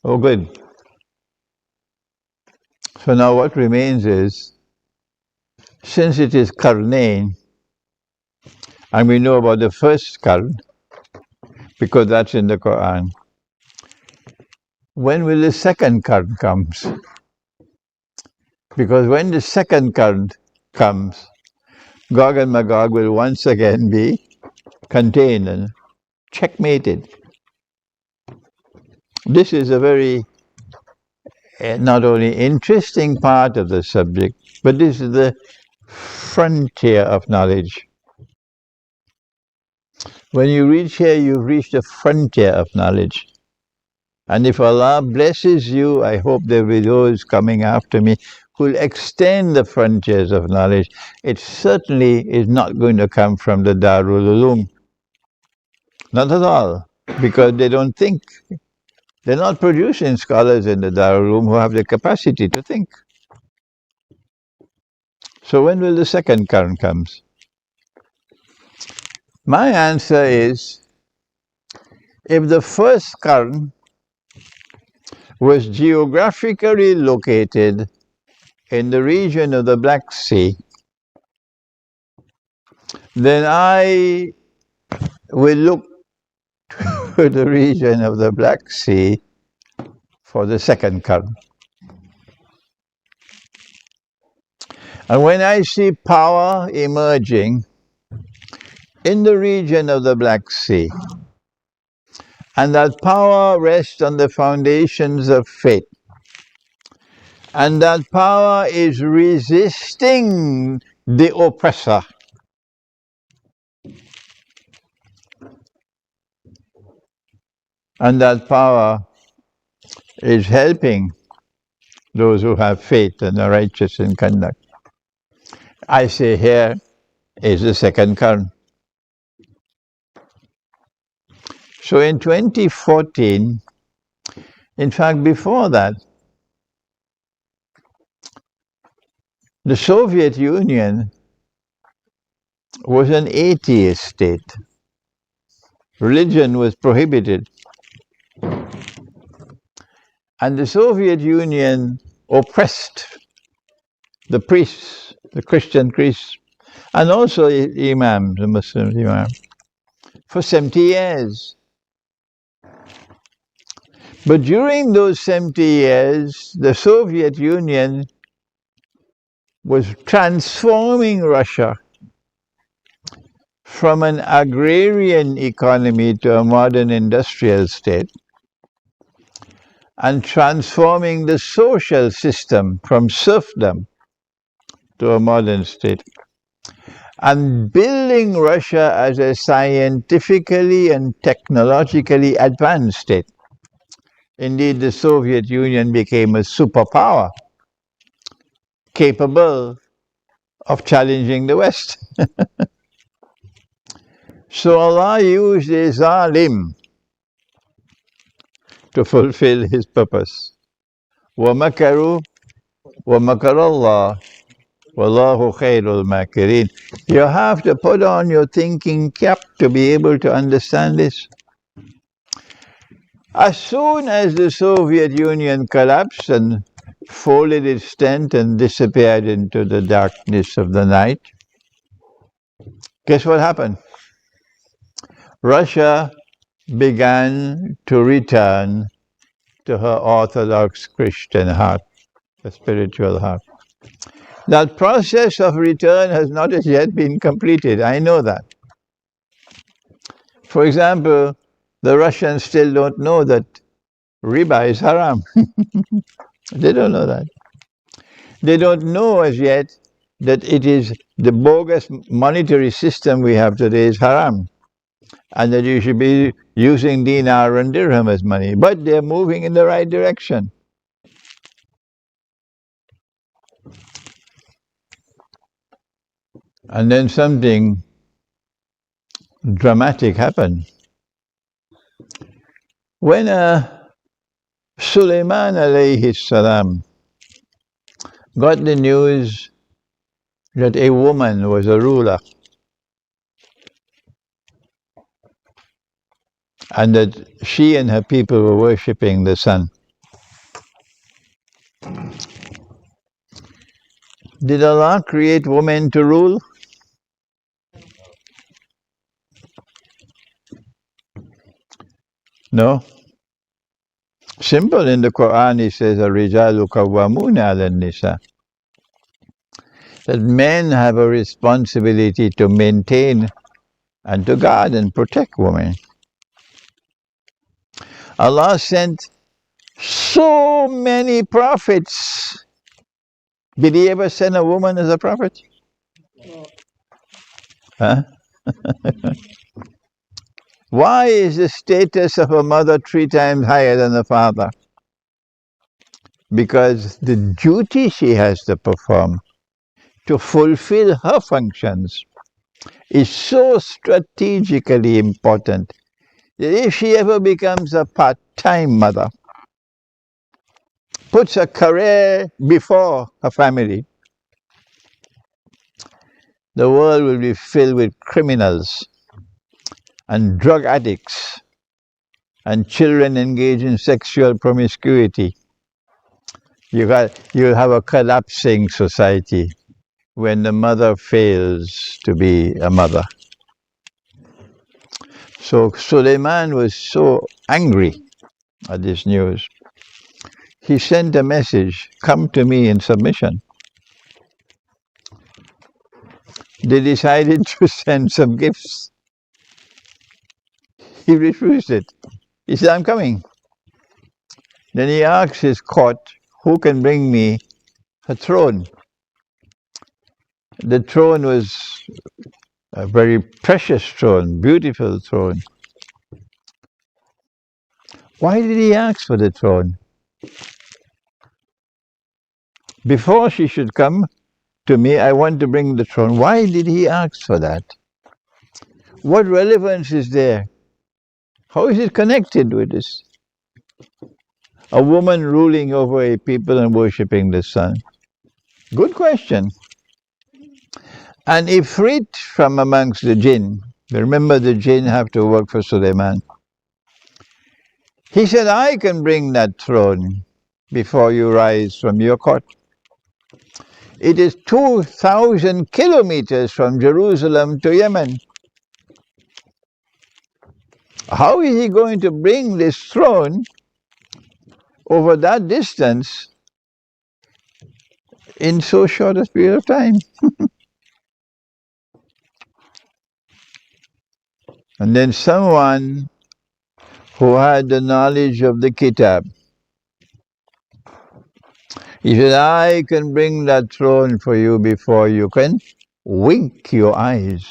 Oh, good. So now what remains is, since it is قەڕنەین, and we know about the first قرن, because that's in the Quran, when will the second قرن comes? Because when the second قرن comes, Gog and Magog will once again be contained and checkmated. This is a very not only interesting part of the subject, but this is the frontier of knowledge. When you reach here, you've reached the frontier of knowledge. And if Allah blesses you, I hope there will be those coming after me who will extend the frontiers of knowledge. It certainly is not going to come from the Darul Ulum. Not at all, because they don't think. They're not producing scholars in the Darul Ulum who have the capacity to think. So when will the second قرن comes? My answer is, if the first قرن was geographically located in the region of the Black Sea, then I will look to the region of the Black Sea for the second قرن. And when I see power emerging in the region of the Black Sea, and that power rests on the foundations of faith, and that power is resisting the oppressor, and that power is helping those who have faith and are righteous in conduct, I say here is the second قرن. So in 2014, in fact before that, the Soviet Union was an atheist state. Religion was prohibited. And the Soviet Union oppressed the priests, the Christian priests, and also imams, the Muslim imams, for 70 years. But during those 70 years, the Soviet Union was transforming Russia from an agrarian economy to a modern industrial state, and transforming the social system from serfdom to a modern state, and building Russia as a scientifically and technologically advanced state. Indeed, the Soviet Union became a superpower, capable of challenging the West. So Allah used a zalim to fulfill his purpose. وَمَكَرُوا وَمَكَرَ اللَّهُ وَاللَّهُ خَيْرُ الْمَاكِرِينَ. You have to put on your thinking cap to be able to understand this. As soon as the Soviet Union collapsed and folded its tent and disappeared into the darkness of the night, guess what happened? Russia began to return to her Orthodox Christian heart, the spiritual heart. That process of return has not as yet been completed. I know that. For example, the Russians still don't know that riba is haram. They don't know that. They don't know as yet that it is the bogus monetary system we have today is haram, and that you should be using dinar and dirham as money. But they're moving in the right direction. And then something dramatic happened. When Sulaiman alayhi salam got the news that a woman was a ruler, and that she and her people were worshipping the sun, Did Allah create women to rule? No. Simple. In the Quran, He says, "Ar-rijalu qawwamuna 'ala an-nisa." That men have a responsibility to maintain and to guard and protect women. Allah sent so many prophets. Did He ever send a woman as a prophet? Huh? Why is the status of a mother 3 times higher than the father? Because the duty she has to perform to fulfill her functions is so strategically important that if she ever becomes a part-time mother, puts her career before her family, the world will be filled with criminals and drug addicts and children engaged in sexual promiscuity. You'll have a collapsing society when the mother fails to be a mother. So Suleiman was so angry at this news. He sent a message, "Come to me in submission." They decided to send some gifts. He refused it. He said, "I'm coming." Then he asked his court, "Who can bring me a throne?" The throne was a very precious throne, beautiful throne. Why did he ask for the throne? Before she should come to me, I want to bring the throne. Why did he ask for that? What relevance is there? How is it connected with this? A woman ruling over a people and worshipping the sun. Good question. An ifrit from amongst the jinn, remember the jinn have to work for Suleiman. He said, "I can bring that throne before you rise from your court. It is 2,000 kilometers from Jerusalem to Yemen. How is he going to bring this throne over that distance in so short a period of time?" And then someone who had the knowledge of the kitab, he said, "I can bring that throne for you before you can wink your eyes."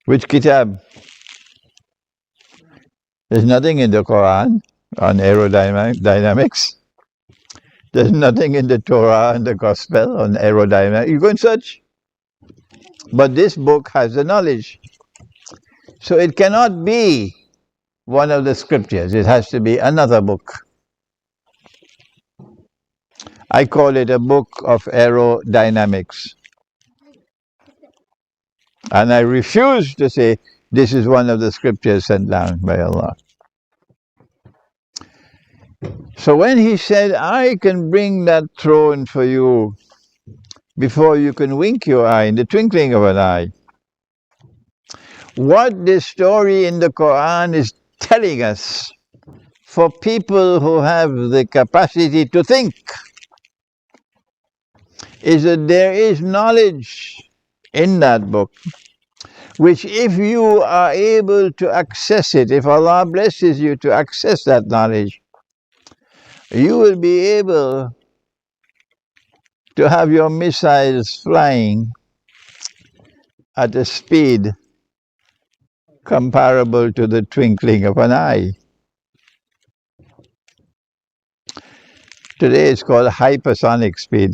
Which kitab? There's nothing in the Quran on aerodynamics. There's nothing in the Torah and the Gospel on aerodynamics. You go and search. But this book has the knowledge. So it cannot be one of the scriptures. It has to be another book. I call it a book of aerodynamics. And I refuse to say this is one of the scriptures sent down by Allah. So when he said, "I can bring that throne for you before you can wink your eye, in the twinkling of an eye," what this story in the Quran is telling us, for people who have the capacity to think, is that there is knowledge in that book, which if you are able to access it, if Allah blesses you to access that knowledge, you will be able to have your missiles flying at a speed comparable to the twinkling of an eye. Today it's called hypersonic speed.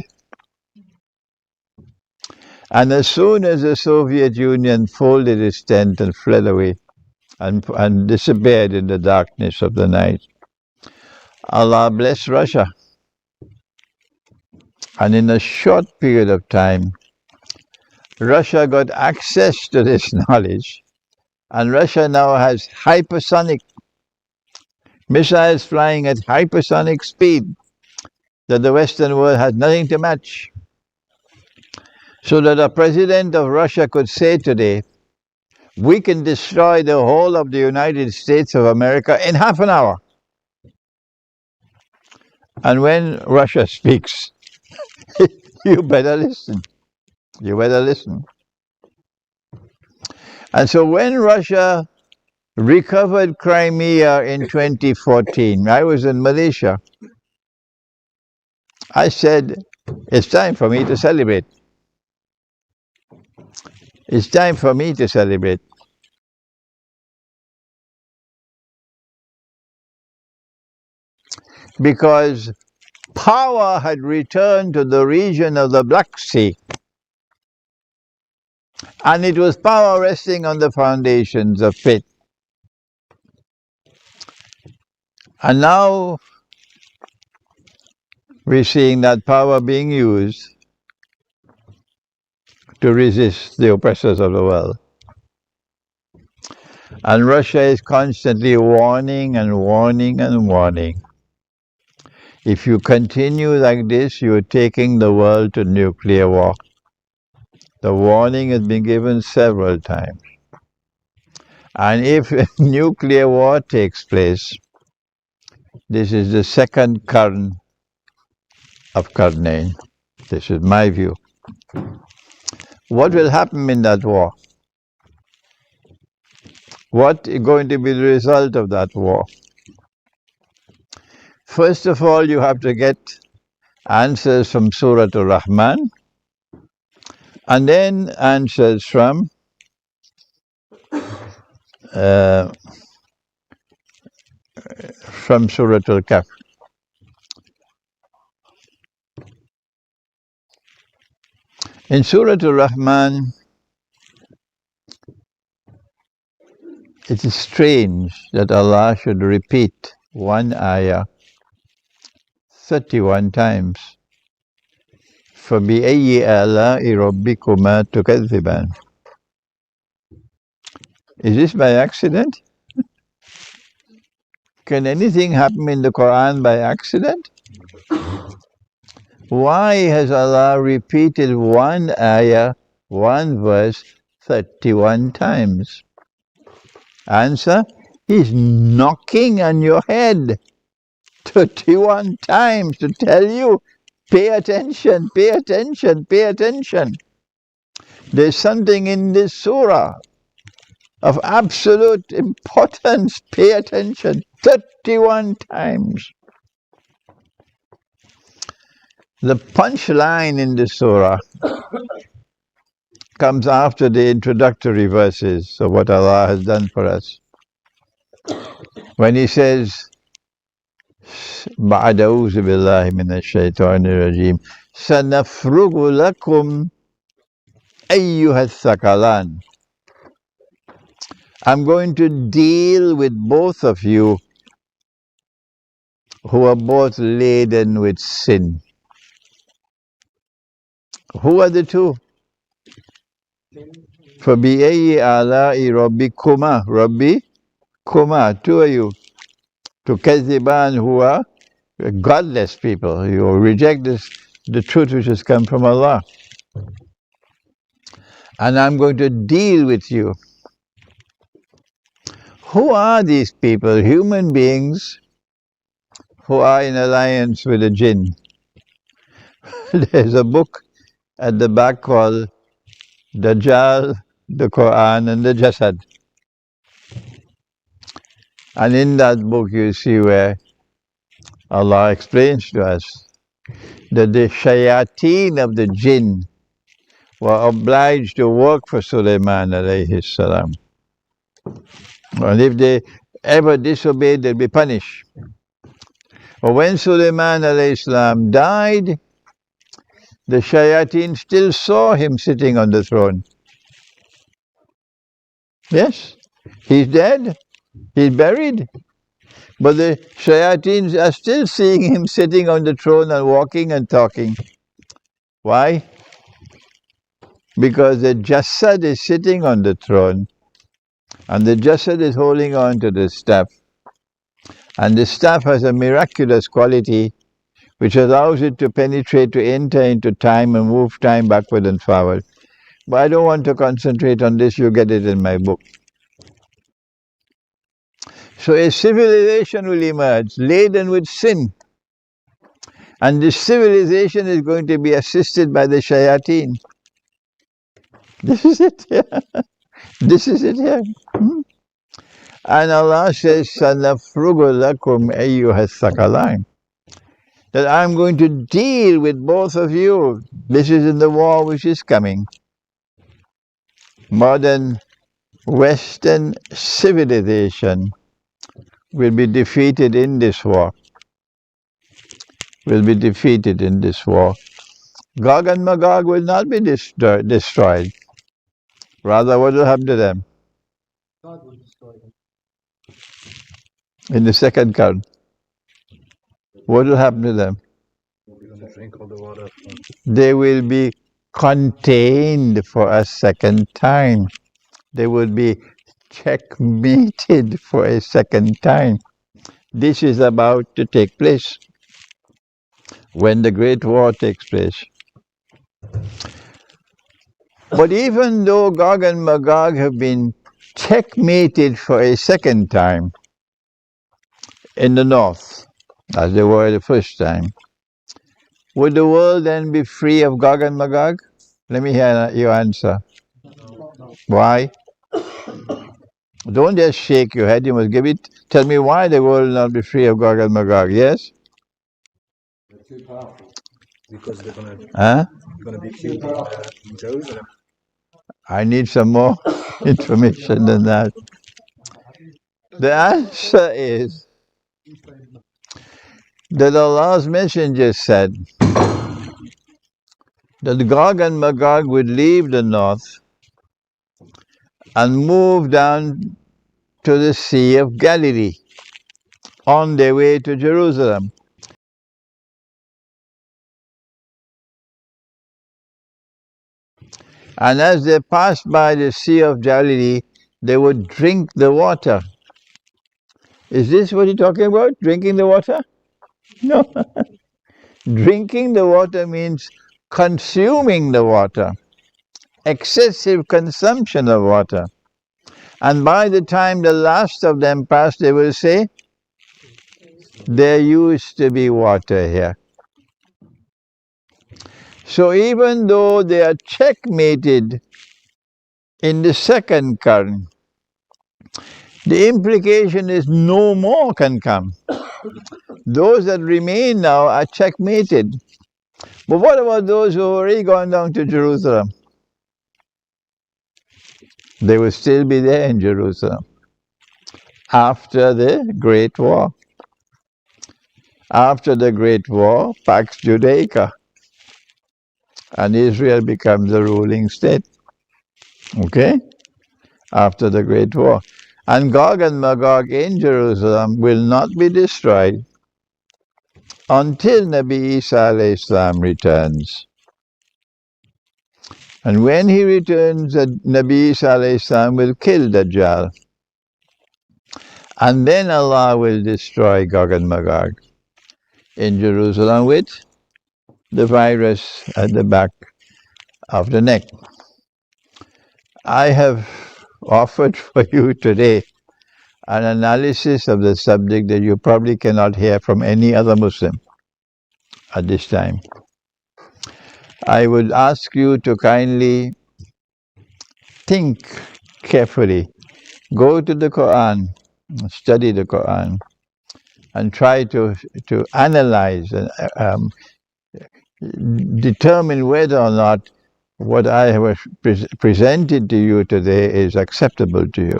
And as soon as the Soviet Union folded its tent and fled away and disappeared in the darkness of the night, Allah blessed Russia. And in a short period of time, Russia got access to this knowledge, and Russia now has hypersonic missiles flying at hypersonic speed that the Western world has nothing to match. So that a president of Russia could say today, we can destroy the whole of the United States of America in half an hour. And when Russia speaks, you better listen. You better listen. And so when Russia recovered Crimea in 2014, I was in Malaysia. I said, it's time for me to celebrate. It's time for me to celebrate. Because power had returned to the region of the Black Sea. And it was power resting on the foundations of faith. And now we're seeing that power being used to resist the oppressors of the world. And Russia is constantly warning and warning and warning. If you continue like this, you're taking the world to nuclear war. The warning has been given several times. And if nuclear war takes place, this is the second Qarn of قەڕنەین. This is my view. What will happen in that war? What is going to be the result of that war? First of all, you have to get answers from Surah Ar-Rahman, and then answers from Surah Al-Kahf. In Surah Ar-Rahman, it is strange that Allah should repeat one ayah 31 times. فَبِأَيِّ آلَاءِ رَبِّكُمَا تُكَذِّبَانِ. Is this by accident? Can anything happen in the Quran by accident? Why has Allah repeated one ayah, one verse, 31 times? Answer, He's knocking on your head 31 times to tell you, pay attention, pay attention, pay attention. There's something in this surah of absolute importance. Pay attention 31 times. The punchline in the surah comes after the introductory verses of what Allah has done for us. When He says, بعد أعوذ بالله من الشيطان الرجيم سنفرغ لكم أيها الثقلان. I'm going to deal with both of you who are both laden with sin. Who are the two? فَبِأَيِّ آلَاءِ رَبِّكُمَا. Rabbi-kuma, two of you. تُكَذِّبَانِ, who are godless people. You reject the truth which has come from Allah. And I'm going to deal with you. Who are these people? Human beings who are in alliance with the jinn. There's a book at the back called Dajjal, the Quran and the Jasad. And in that book you see where Allah explains to us that the shayateen of the jinn were obliged to work for Sulaiman alayhi salam. And if they ever disobeyed, they'd be punished. But when Sulaiman alayhi salam died, the shayateen still saw him sitting on the throne. Yes, he's dead, he's buried. But the shayateen are still seeing him sitting on the throne and walking and talking. Why? Because the jasad is sitting on the throne and the jasad is holding on to the staff. And this stuff has a miraculous quality which allows it to penetrate, to enter into time and move time backward and forward. But I don't want to concentrate on this, you get it in my book. So a civilization will emerge laden with sin. And this civilization is going to be assisted by the shayateen. This is it here. This is it here. And Allah says, سَنَفْرُغُ لَكُمْ أَيُّهَا الثَّقَلَيْنِ, that I'm going to deal with both of you. This is in the war which is coming. Modern Western civilization will be defeated in this war. Will be defeated in this war. Gog and Magog will not be destroyed. Rather, what will happen to them? God will destroy them. In the second count, what will happen to them? Drink all the water. They will be contained for a second time. They will be checkmated for a second time. This is about to take place when the Great War takes place. But even though Gog and Magog have been checkmated for a second time in the north, as they were the first time, would the world then be free of Gog and Magog? Let me hear your answer. No. Why? Don't just shake your head, you must give it. Tell me why the world will not be free of Gog and Magog, yes? They're too powerful. Because they're going to be killed in Jerusalem. I need some more information than that. The answer is that Allah's messenger said that Gog and Magog would leave the north and move down to the Sea of Galilee on their way to Jerusalem. And as they passed by the Sea of Galilee, they would drink the water. Is this what you're talking about? Drinking the water? No. Drinking the water means consuming the water, excessive consumption of water. And by the time the last of them passed, they will say, there used to be water here. So even though they are checkmated in the second current, the implication is no more can come. Those that remain now are checkmated. But what about those who have already gone down to Jerusalem? They will still be there in Jerusalem after the Great War. After the Great War, Pax Judaica, and Israel becomes the ruling state. Okay? After the Great War. And Gog and Magog in Jerusalem will not be destroyed until Nabi Isa alayhi salam returns. And when he returns, Nabi Isa alayhi salam will kill Dajjal. And then Allah will destroy Gog and Magog in Jerusalem with the virus at the back of the neck. I have offered for you today an analysis of the subject that you probably cannot hear from any other Muslim at this time. I would ask you to kindly think carefully. Go to the Quran, study the Quran, and try to analyze and determine whether or not what I have presented to you today is acceptable to you.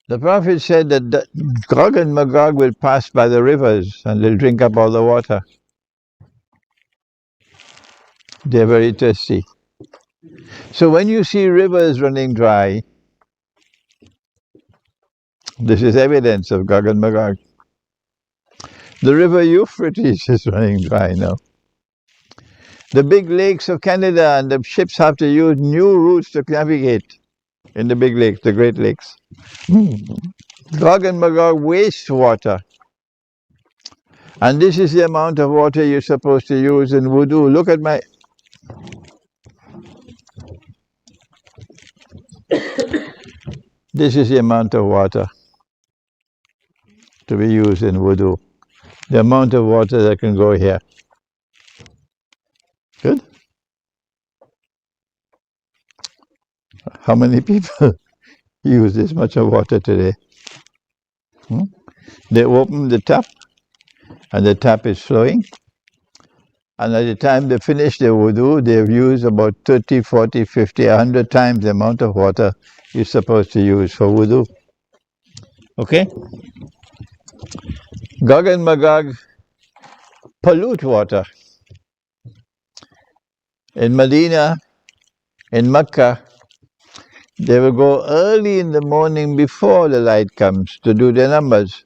The Prophet said that Gog and Magog will pass by the rivers and they'll drink up all the water. They're very thirsty. So when you see rivers running dry, this is evidence of Gog and Magog. The river Euphrates is running dry now. The big lakes of Canada, and the ships have to use new routes to navigate in the big lakes, the Great Lakes. Gog and Magog waste water. And this is the amount of water you're supposed to use in wudu. Look at my... This is the amount of water to be used in wudu. The amount of water that can go here. Good? How many people use this much of water today? They open the tap, and the tap is flowing. And at the time they finish their wudu, they've used about 30, 40, 50, 100 times the amount of water you're supposed to use for wudu. Okay? Gog and Magog pollute water. In Medina, in Mecca, they will go early in the morning before the light comes to do their numbers.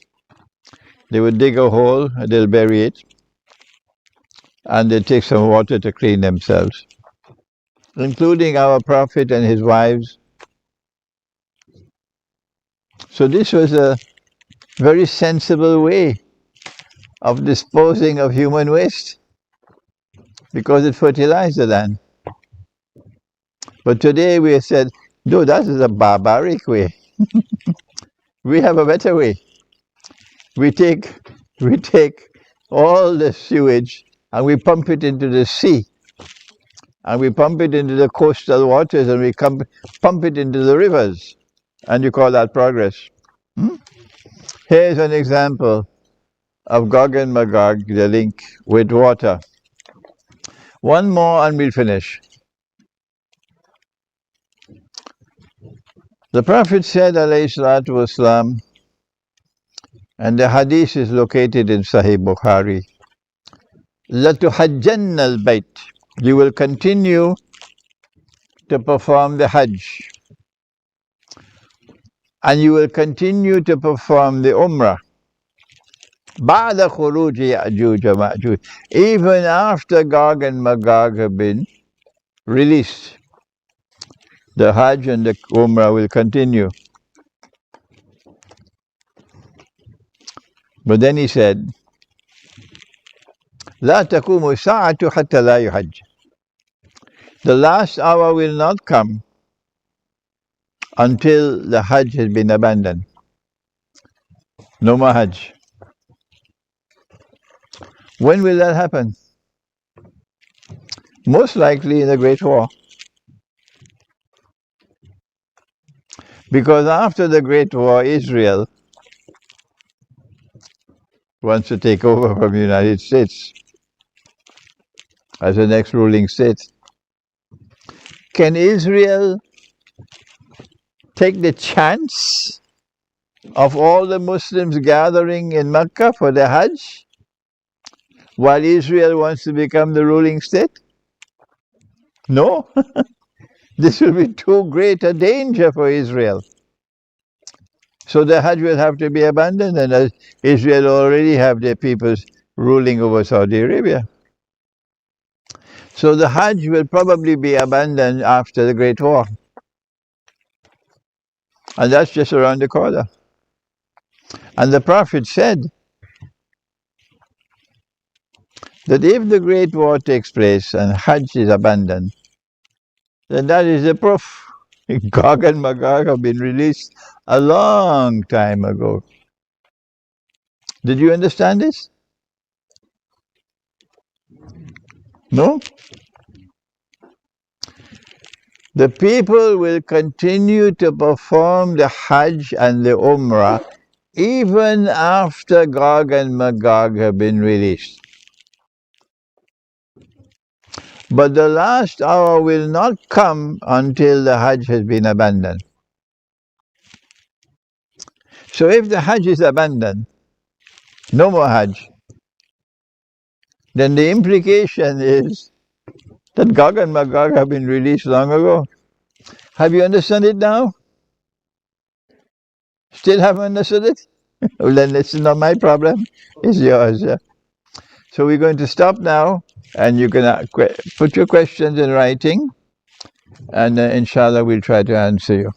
They would dig a hole, and they'll bury it, and they take some water to clean themselves, including our Prophet and his wives. So this was a very sensible way of disposing of human waste, because it fertilized the land. But today we have said, no, that is a barbaric way. We have a better way. We take all the sewage and we pump it into the sea, and we pump it into the coastal waters, and we pump it into the rivers, and you call that progress. Here's an example of Gog and Magog, the link with water. One more and we'll finish. The Prophet said, alayhi salatu wasalam, and the hadith is located in Sahih Bukhari, لَتُحَجَّنَّ الْبَيْتِ, you will continue to perform the Hajj, and you will continue to perform the Umrah, بَعْدَ خُرُوجِ يَأْجُوجَ وَمَأْجُوجَ, even after Gog and Magog have been released. The Hajj and the Umrah will continue. But then he said, لا تقوم الساعة حتى لا يحج. The last hour will not come until the Hajj has been abandoned. No more Hajj. When will that happen? Most likely in the Great War. Because after the Great War, Israel wants to take over from the United States as the next ruling state. Can Israel take the chance of all the Muslims gathering in Mecca for the Hajj while Israel wants to become the ruling state? No. This will be too great a danger for Israel. So the Hajj will have to be abandoned, and as Israel already have their peoples ruling over Saudi Arabia. So the Hajj will probably be abandoned after the Great War. And that's just around the corner. And the Prophet said that if the Great War takes place and Hajj is abandoned, then that is the proof. Gog and Magog have been released a long time ago. Did you understand this? No? The people will continue to perform the Hajj and the Umrah even after Gog and Magog have been released. But the last hour will not come until the Hajj has been abandoned. So if the Hajj is abandoned, no more Hajj, then the implication is that Gog and Magog have been released long ago. Have you understood it now? Still haven't understood it? Well, then it's not my problem, it's yours. Yeah? So we're going to stop now, and you can put your questions in writing, and inshallah we'll try to answer you.